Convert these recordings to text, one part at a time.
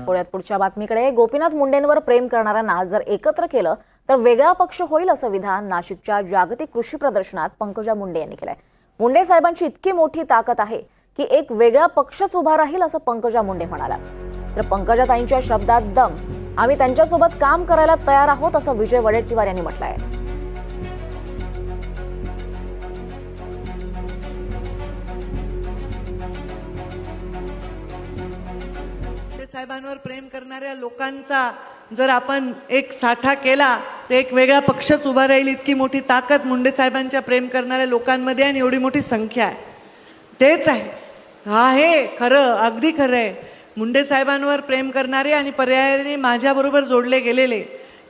पुण्यात पुढच्या बातमीकडे. गोपीनाथ मुंडेंवर प्रेम करणाऱ्यांना जर एकत्र केलं तर वेगळा पक्ष होईल असं विधान नाशिकच्या जागतिक कृषी प्रदर्शनात पंकजा मुंडे यांनी केलंय. मुंडे साहेबांची इतकी मोठी ताकद आहे की एक वेगळा पक्षच उभा राहील असं पंकजा मुंडे म्हणाल्या. तर पंकजाताईंच्या शब्दात दम. आम्ही त्यांच्यासोबत काम करायला तयार आहोत असं विजय वडेट्टीवार यांनी म्हटलंय. साहेबांवर प्रेम करणाऱ्या लोकांचा जर आपण एक साठा केला तर एक वेगळा पक्षच उभा राहील. इतकी मोठी ताकद मुंडे साहेबांच्या प्रेम करणाऱ्या लोकांमध्ये आणि एवढी मोठी संख्या आहे. तेच आहे खरं, अगदी खरं आहे. मुंडे साहेबांवर प्रेम करणारे आणि पर्यायाने माझ्याबरोबर जोडले गेलेले,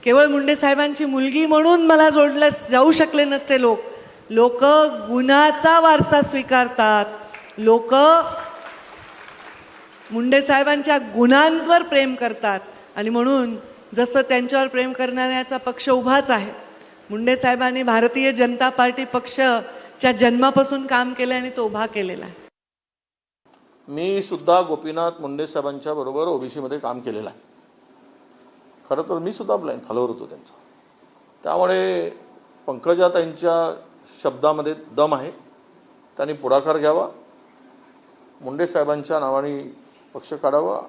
केवळ मुंडे साहेबांची मुलगी म्हणून मला जोडले जाऊ शकले नसते. लोक गुन्ह्याचा वारसा स्वीकारतात. लोक मुंडे साहेबांच्या गुन्ह्यांवर प्रेम करतात आणि म्हणून जसं त्यांच्यावर प्रेम करणाऱ्याचा पक्ष उभाच आहे. मुंडे साहेबांनी भारतीय जनता पार्टी पक्षच्या जन्मापासून काम केलं आणि तो उभा केलेला आहे. मी सुद्धा गोपीनाथ मुंडे साहेबांच्या बरोबर ओबीसी मध्ये काम केलेलं आहे. खरं तर मी सुद्धा ब्लाइंड फॉलोअर होतो त्यांचा. त्यामुळे पंकजाताईंच्या शब्दामध्ये दम आहे. त्यांनी पुढाकार घ्यावा, मुंडे साहेबांच्या नावाने पक्ष काढावा.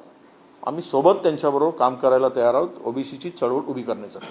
आम्ही सोबत त्यांच्याबरोबर काम करायला तयार आहोत ओबीसीची चळवळ उभी करण्यासाठी.